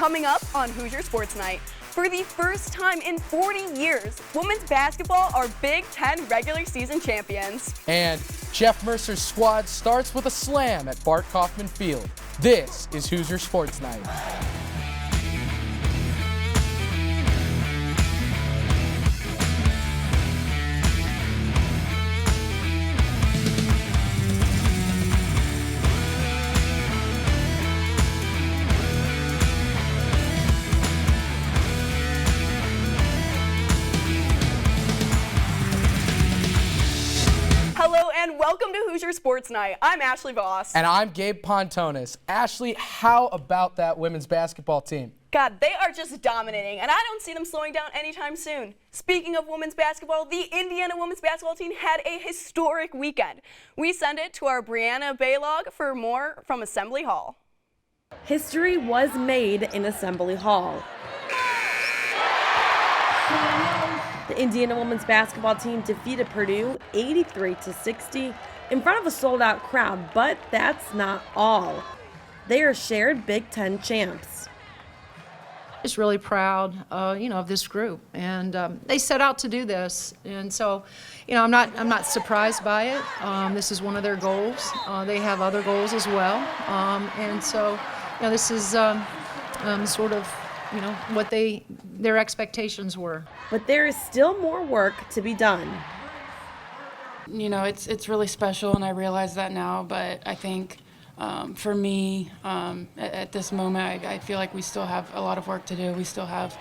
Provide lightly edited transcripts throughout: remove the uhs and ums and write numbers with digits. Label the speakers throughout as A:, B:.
A: Coming up on Hoosier Sports Night. For the first time in 40 years, women's basketball are Big Ten regular season champions.
B: And Jeff Mercer's squad starts with a slam at Bart Kaufman Field. This is Hoosier Sports Night.
A: Hello and welcome to Hoosier Sports Night. I'm Ashley Voss.
B: And I'm Gabe Pontones. Ashley, how about that women's basketball team?
A: God, they are just dominating, and I don't see them slowing down anytime soon. Speaking of women's basketball, the Indiana women's basketball team had a historic weekend. We send it to our Brianna Baylog for more from Assembly Hall.
C: History was made in Assembly Hall. The Indiana women's basketball team defeated Purdue 83-60 in front of a sold-out crowd, but that's not all. They are shared Big Ten champs.
D: Just really proud, of this group, and they set out to do this, and so, I'm not surprised by it. This is one of their goals. They have other goals as well, and so, this is sort of, what their expectations were.
C: But there is still more work to be done.
E: It's really special, and I realize that now, but I think for me, at this moment, I feel like we still have a lot of work to do. We still have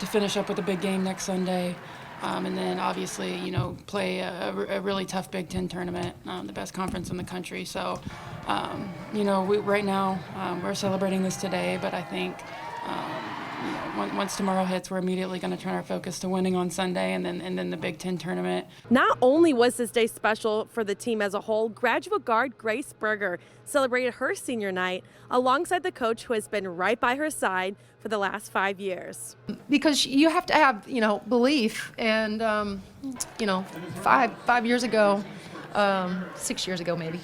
E: to finish up with a big game next Sunday, and then obviously, play a really tough Big Ten tournament, the best conference in the country. So, right now, we're celebrating this today, but I think once tomorrow hits, we're immediately going to turn our focus to winning on Sunday and then the Big Ten tournament.
C: Not only was this day special for the team as a whole, graduate guard Grace Berger celebrated her senior night alongside the coach who has been right by her side for the last 5 years.
D: Because you have to have, belief, and, 5 years ago, 6 years ago maybe,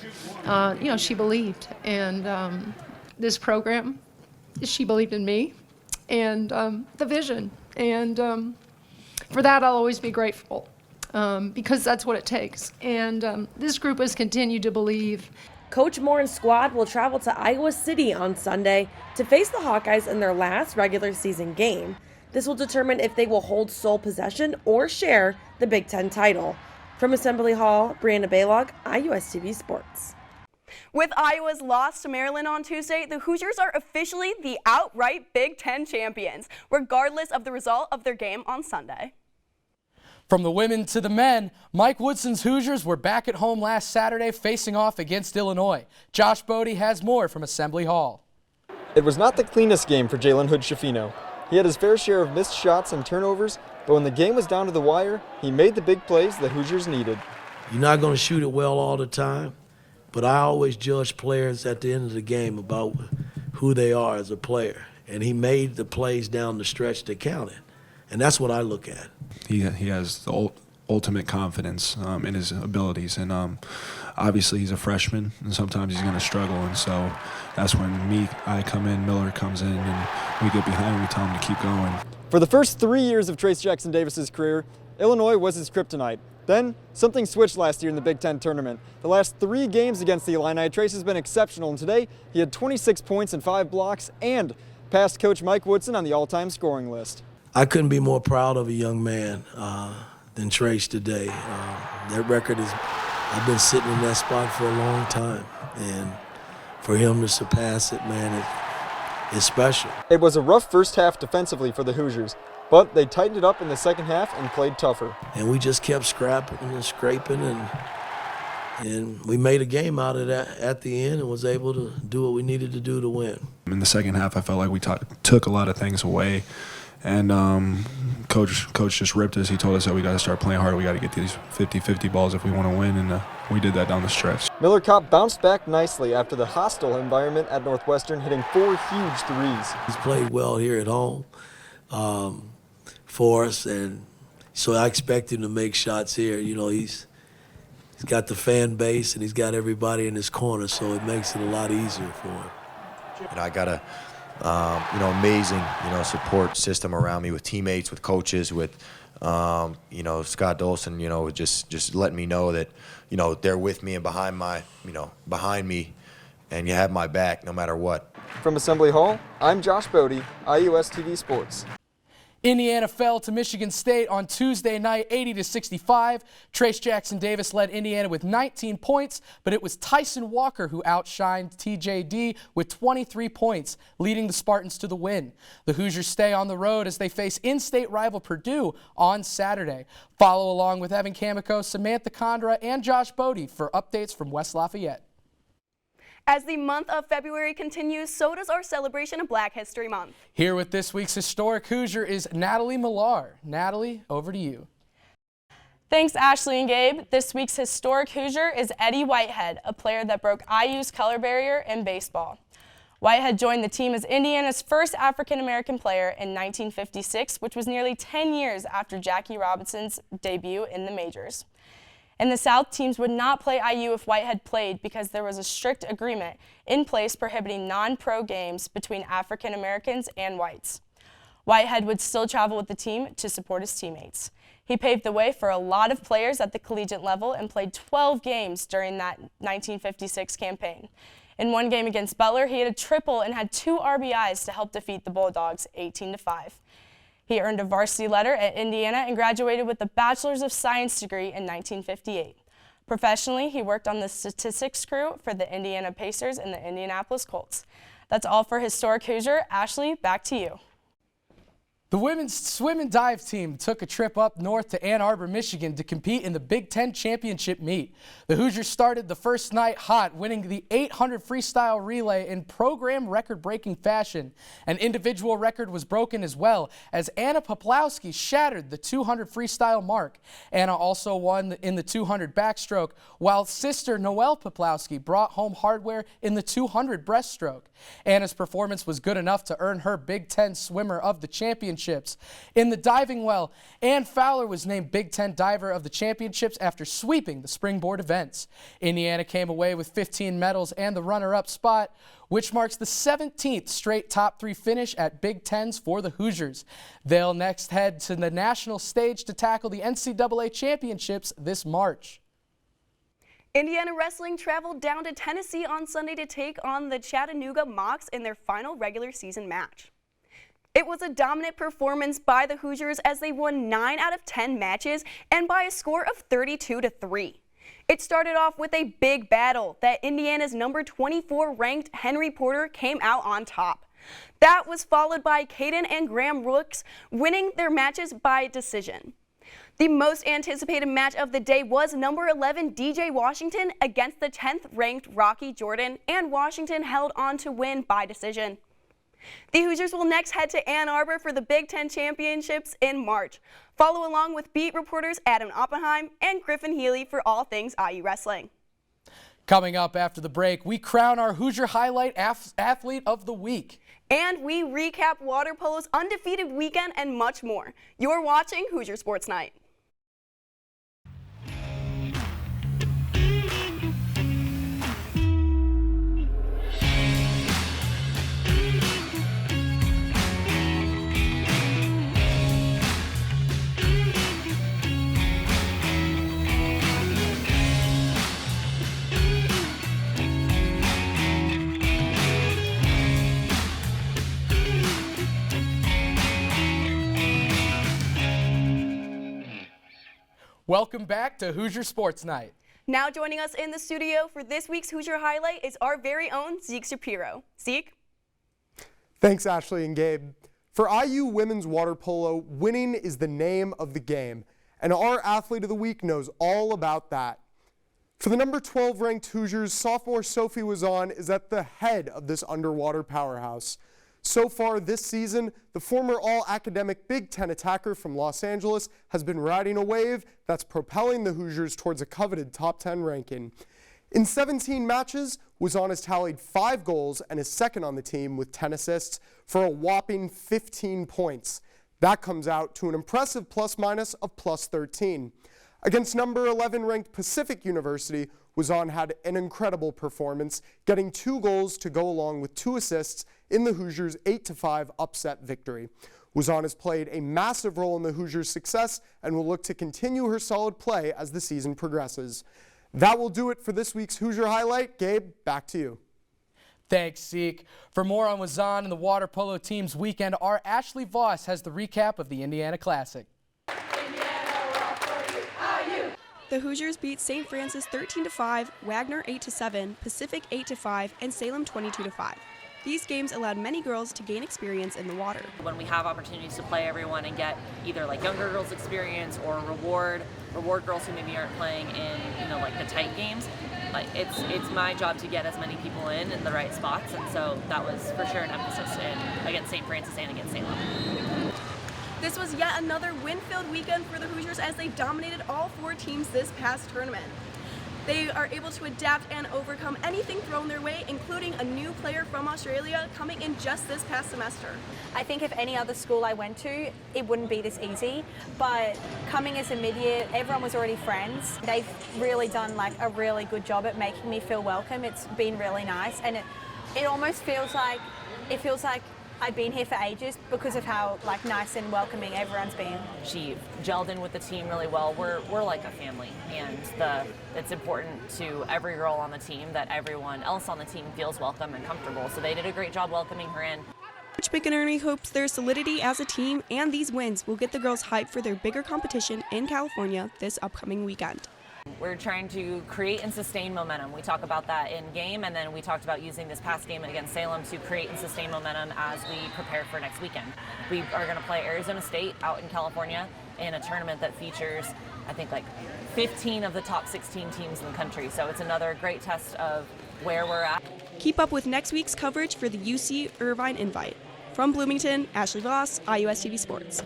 D: she believed, and this program, she believed in me. And the vision, and for that I'll always be grateful, because that's what it takes, and this group has continued to believe.
C: Coach Moore and squad will travel to Iowa City on Sunday to face the Hawkeyes in their last regular season game. This will determine if they will hold sole possession or share the Big Ten title. From Assembly Hall, Brianna Baylog, IUSTV Sports.
A: With Iowa's loss to Maryland on Tuesday, the Hoosiers are officially the outright Big Ten champions, regardless of the result of their game on Sunday.
B: From the women to the men, Mike Woodson's Hoosiers were back at home last Saturday facing off against Illinois. Josh Bodie has more from Assembly Hall.
F: It was not the cleanest game for Jalen Hood-Schifino. He had his fair share of missed shots and turnovers, but when the game was down to the wire, he made the big plays the Hoosiers needed.
G: You're not going to shoot it well all the time. But I always judge players at the end of the game about who they are as a player. And he made the plays down the stretch that counted. And that's what I look at.
H: He has the ultimate confidence in his abilities. And obviously he's a freshman, and sometimes he's going to struggle. And so that's when I come in, Miller comes in, and we get behind him, we tell him to keep going.
F: For the first 3 years of Trace Jackson Davis's career, Illinois was his kryptonite. Then, something switched last year in the Big Ten tournament. The last 3 games against the Illini, Trace has been exceptional, and today he had 26 points and 5 blocks and passed Coach Mike Woodson on the all-time scoring list.
G: I couldn't be more proud of a young man than Trace today. That record is, I've been sitting in that spot for a long time, and for him to surpass it, man, it's special.
F: It was a rough first half defensively for the Hoosiers, but they tightened it up in the second half and played tougher.
G: And we just kept scrapping and scraping, and we made a game out of that at the end and was able to do what we needed to do to win.
H: In the second half, I felt like we took a lot of things away, and coach just ripped us. He told us that we got to start playing hard. We got to get these 50-50 balls if we want to win, and we did that down the stretch.
F: Miller Kopp bounced back nicely after the hostile environment at Northwestern, hitting 4 huge threes.
G: He's played well here at home. For us, and so I expect him to make shots here. He's got the fan base and he's got everybody in his corner, so it makes it a lot easier for him.
I: I got a amazing, support system around me with teammates, with coaches, with, Scott Dolson, just letting me know that, they're with me and behind me, and you have my back no matter what.
F: From Assembly Hall, I'm Josh Bodie, IUS TV Sports.
B: Indiana fell to Michigan State on Tuesday night 80-65. Trace Jackson Davis led Indiana with 19 points, but it was Tyson Walker who outshined TJD with 23 points, leading the Spartans to the win. The Hoosiers stay on the road as they face in-state rival Purdue on Saturday. Follow along with Evan Kamiko, Samantha Condra, and Josh Bodie for updates from West Lafayette.
A: As the month of February continues, so does our celebration of Black History Month.
B: Here with this week's Historic Hoosier is Natalie Millar. Natalie, over to you.
J: Thanks, Ashley and Gabe. This week's Historic Hoosier is Eddie Whitehead, a player that broke IU's color barrier in baseball. Whitehead joined the team as Indiana's first African-American player in 1956, which was nearly 10 years after Jackie Robinson's debut in the majors. In the South, teams would not play IU if Whitehead played because there was a strict agreement in place prohibiting non-pro games between African Americans and whites. Whitehead would still travel with the team to support his teammates. He paved the way for a lot of players at the collegiate level and played 12 games during that 1956 campaign. In one game against Butler, he had a triple and had 2 RBIs to help defeat the Bulldogs 18-5. He earned a varsity letter at Indiana and graduated with a Bachelor's of Science degree in 1958. Professionally, he worked on the statistics crew for the Indiana Pacers and the Indianapolis Colts. That's all for Historic Hoosier. Ashley, back to you.
B: The women's swim and dive team took a trip up north to Ann Arbor, Michigan to compete in the Big Ten Championship meet. The Hoosiers started the first night hot, winning the 800 freestyle relay in program record-breaking fashion. An individual record was broken as well as Anna Poplawski shattered the 200 freestyle mark. Anna also won in the 200 backstroke, while sister Noelle Poplawski brought home hardware in the 200 breaststroke. Anna's performance was good enough to earn her Big Ten Swimmer of the Championship. In the diving well, Ann Fowler was named Big Ten Diver of the Championships after sweeping the springboard events. Indiana came away with 15 medals and the runner-up spot, which marks the 17th straight top 3 finish at Big Tens for the Hoosiers. They'll next head to the national stage to tackle the NCAA Championships this March.
A: Indiana Wrestling traveled down to Tennessee on Sunday to take on the Chattanooga Mocs in their final regular season match. It was a dominant performance by the Hoosiers as they won 9 out of 10 matches and by a score of 32-3. It started off with a big battle that Indiana's number 24 ranked Henry Porter came out on top. That was followed by Caden and Graham Rooks winning their matches by decision. The most anticipated match of the day was number 11 DJ Washington against the 10th ranked Rocky Jordan, and Washington held on to win by decision. The Hoosiers will next head to Ann Arbor for the Big Ten Championships in March. Follow along with beat reporters Adam Oppenheim and Griffin Healy for all things IU wrestling.
B: Coming up after the break, we crown our Hoosier Highlight Athlete of the Week.
A: And we recap water polo's undefeated weekend and much more. You're watching Hoosier Sports Night.
B: Welcome back to Hoosier Sports Night.
A: Now joining us in the studio for this week's Hoosier Highlight is our very own Zeke Shapiro. Zeke?
K: Thanks, Ashley and Gabe. For IU women's water polo, winning is the name of the game, and our Athlete of the Week knows all about that. For the number 12 ranked Hoosiers, sophomore Sophie Wazan is at the head of this underwater powerhouse. So far this season, the former all-academic Big Ten attacker from Los Angeles has been riding a wave that's propelling the Hoosiers towards a coveted top 10 ranking. In 17 matches, Wazan has tallied 5 goals and is second on the team with 10 assists for a whopping 15 points. That comes out to an impressive plus-minus of plus 13. Against number 11 ranked Pacific University, Wazan had an incredible performance, getting 2 goals to go along with 2 assists in the Hoosiers' 8-5 upset victory. Wazan has played a massive role in the Hoosiers' success and will look to continue her solid play as the season progresses. That will do it for this week's Hoosier Highlight. Gabe, back to you.
B: Thanks, Zeke. For more on Wazan and the water polo team's weekend, our Ashley Voss has the recap of the Indiana Classic.
A: The Hoosiers beat St. Francis 13-5, Wagner 8-7, Pacific 8-5, and Salem 22-5. These games allowed many girls to gain experience in the water.
L: When we have opportunities to play everyone and get either like younger girls experience or reward girls who maybe aren't playing in like the tight games, like it's my job to get as many people in the right spots, and so that was for sure an emphasis against St. Francis and against Salem.
A: This was yet another win-filled weekend for the Hoosiers as they dominated all 4 teams this past tournament. They are able to adapt and overcome anything thrown their way, including a new player from Australia coming in just this past semester.
M: I think if any other school I went to, it wouldn't be this easy, but coming as a mid-year, everyone was already friends. They've really done like a really good job at making me feel welcome. It's been really nice, and it almost feels like I've been here for ages because of how like nice and welcoming everyone's been.
L: She gelled in with the team really well. We're like a family, and it's important to every girl on the team that everyone else on the team feels welcome and comfortable. So they did a great job welcoming her in.
A: Coach McInerney hopes their solidity as a team and these wins will get the girls hyped for their bigger competition in California this upcoming weekend.
L: We're trying to create and sustain momentum. We talk about that in game, and then we talked about using this past game against Salem to create and sustain momentum as we prepare for next weekend. We are going to play Arizona State out in California in a tournament that features, I think, like 15 of the top 16 teams in the country. So it's another great test of where we're at.
A: Keep up with next week's coverage for the UC Irvine Invite. From Bloomington, Ashley Voss, IUS TV Sports.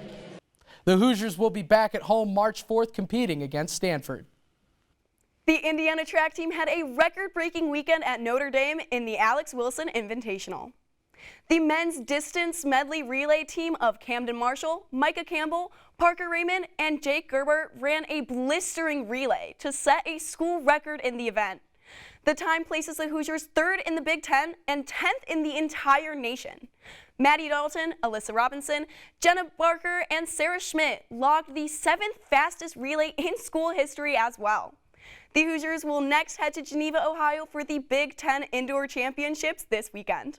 B: The Hoosiers will be back at home March 4th competing against Stanford.
A: The Indiana track team had a record-breaking weekend at Notre Dame in the Alex Wilson Invitational. The men's distance medley relay team of Camden Marshall, Micah Campbell, Parker Raymond, and Jake Gerber ran a blistering relay to set a school record in the event. The time places the Hoosiers 3rd in the Big Ten and 10th in the entire nation. Maddie Dalton, Alyssa Robinson, Jenna Barker, and Sarah Schmidt logged the 7th fastest relay in school history as well. The Hoosiers will next head to Geneva, Ohio for the Big Ten Indoor Championships this weekend.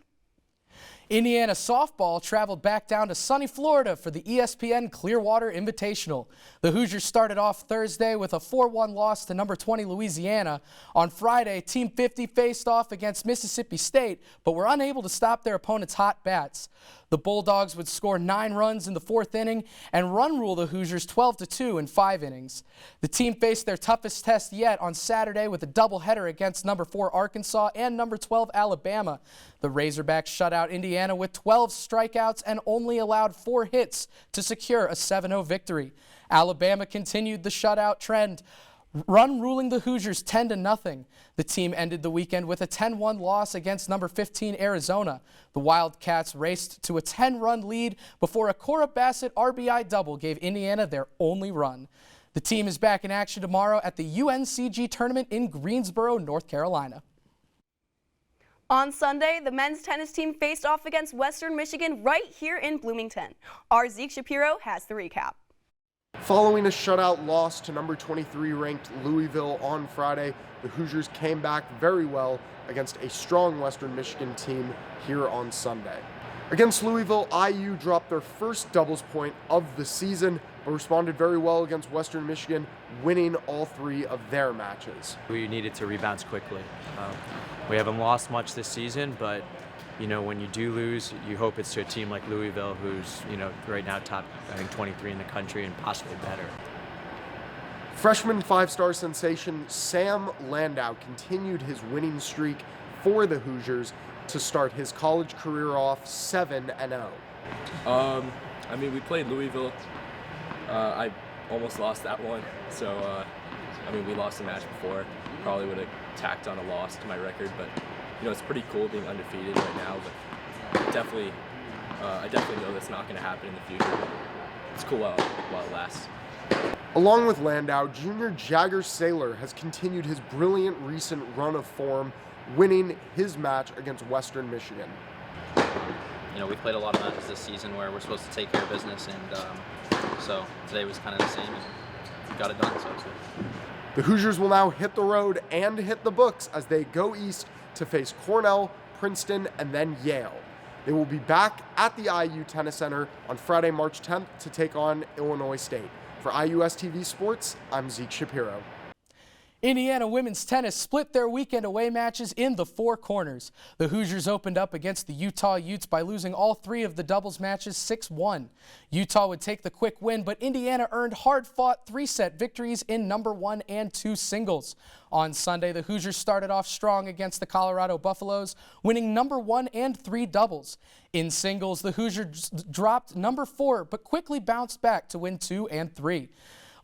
B: Indiana softball traveled back down to sunny Florida for the ESPN Clearwater Invitational. The Hoosiers started off Thursday with a 4-1 loss to number 20 Louisiana. On Friday, Team 50 faced off against Mississippi State, but were unable to stop their opponent's hot bats. The Bulldogs would score 9 runs in the 4th inning and run rule the Hoosiers 12-2 in 5 innings. The team faced their toughest test yet on Saturday with a doubleheader against number 4 Arkansas and number 12 Alabama. The Razorbacks shut out Indiana with 12 strikeouts and only allowed 4 hits to secure a 7-0 victory. Alabama continued the shutout trend, run ruling the Hoosiers 10-0. The team ended the weekend with a 10-1 loss against number 15 Arizona. The Wildcats raced to a 10-run lead before a Cora Bassett RBI double gave Indiana their only run. The team is back in action tomorrow at the UNCG tournament in Greensboro, North Carolina.
A: On Sunday, the men's tennis team faced off against Western Michigan right here in Bloomington. Our Zeke Shapiro has the recap.
K: Following a shutout loss to number 23 ranked Louisville on Friday, the Hoosiers came back very well against a strong Western Michigan team here on Sunday. Against Louisville, IU dropped their first doubles point of the season, but responded very well against Western Michigan, winning all 3 of their matches.
N: We needed to rebound quickly. We haven't lost much this season, but when you do lose, you hope it's to a team like Louisville, who's right now top, I think, 23 in the country and possibly better.
K: Freshman 5-star sensation Sam Landau continued his winning streak for the Hoosiers to start his college career off 7-0.
O: We played Louisville. I almost lost that one, so we lost the match before. Probably would have tacked on a loss to my record, but it's pretty cool being undefeated right now. But I definitely know that's not going to happen in the future. It's cool while it lasts.
K: Along with Landau, junior Jagger Saylor has continued his brilliant recent run of form, winning his match against Western Michigan.
P: You know, we've played a lot of matches this season where we're supposed to take care of business, and so today was kind of the same, and we got it done, so it's good.
K: The Hoosiers will now hit the road and hit the books as they go east to face Cornell, Princeton, and then Yale. They will be back at the IU Tennis Center on Friday, March 10th to take on Illinois State. For IUS TV Sports, I'm Zeke Shapiro.
B: Indiana women's tennis split their weekend away matches in the Four Corners. The Hoosiers opened up against the Utah Utes by losing all 3 of the doubles matches 6-1. Utah would take the quick win, but Indiana earned hard-fought 3-set victories in number 1 and 2 singles. On Sunday, the Hoosiers started off strong against the Colorado Buffaloes, winning number 1 and 3 doubles. In singles, the Hoosiers dropped number 4, but quickly bounced back to win 2 and 3.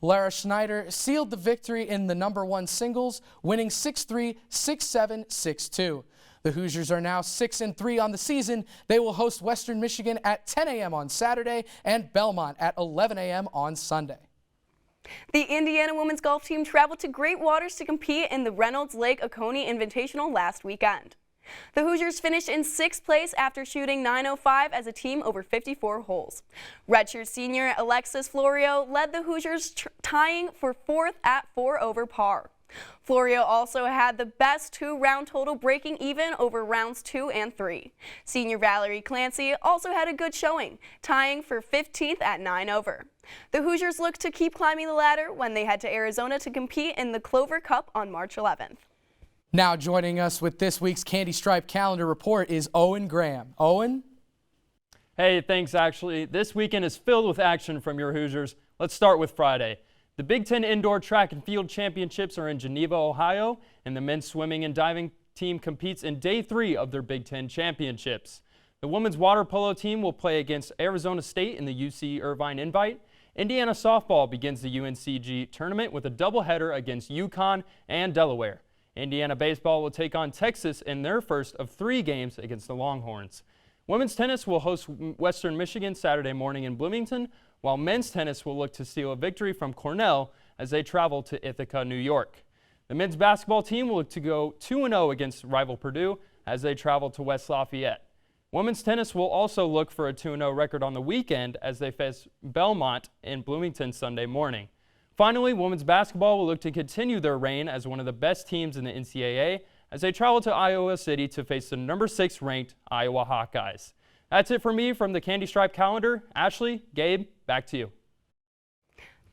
B: Lara Schneider sealed the victory in the number 1 singles, winning 6-3, 6-7, 6-2. The Hoosiers are now 6-3 on the season. They will host Western Michigan at 10 a.m. on Saturday and Belmont at 11 a.m. on Sunday.
A: The Indiana women's golf team traveled to Great Waters to compete in the Reynolds Lake Oconee Invitational last weekend. The Hoosiers finished in 6th place after shooting .905 as a team over 54 holes. Redshirt senior Alexis Florio led the Hoosiers, tying for 4th at 4 over par. Florio also had the best 2-round total, breaking even over rounds 2 and 3. Senior Valerie Clancy also had a good showing, tying for 15th at 9 over. The Hoosiers look to keep climbing the ladder when they head to Arizona to compete in the Clover Cup on March 11th.
B: Now joining us with this week's Candy Stripe calendar report is Owen Graham. Owen?
Q: Hey, thanks Ashley. This weekend is filled with action from your Hoosiers. Let's start with Friday. The Big Ten Indoor Track and Field Championships are in Geneva, Ohio, and the men's swimming and diving team competes in Day 3 of their Big Ten Championships. The women's water polo team will play against Arizona State in the UC Irvine Invite. Indiana softball begins the UNCG tournament with a doubleheader against UConn and Delaware. Indiana baseball will take on Texas in their first of 3 games against the Longhorns. Women's tennis will host Western Michigan Saturday morning in Bloomington, while men's tennis will look to steal a victory from Cornell as they travel to Ithaca, New York. The men's basketball team will look to go 2-0 against rival Purdue as they travel to West Lafayette. Women's tennis will also look for a 2-0 record on the weekend as they face Belmont in Bloomington Sunday morning. Finally, women's basketball will look to continue their reign as one of the best teams in the NCAA as they travel to Iowa City to face the number 6 ranked Iowa Hawkeyes. That's it for me from the Candy Stripe calendar. Ashley, Gabe, back to you.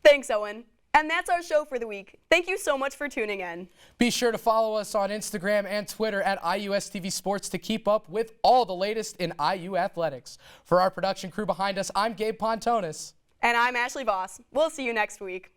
A: Thanks, Owen. And that's our show for the week. Thank you so much for tuning in.
B: Be sure to follow us on Instagram and Twitter at IUS TV Sports to keep up with all the latest in IU athletics. For our production crew behind us, I'm Gabe Pontones.
A: And I'm Ashley Voss. We'll see you next week.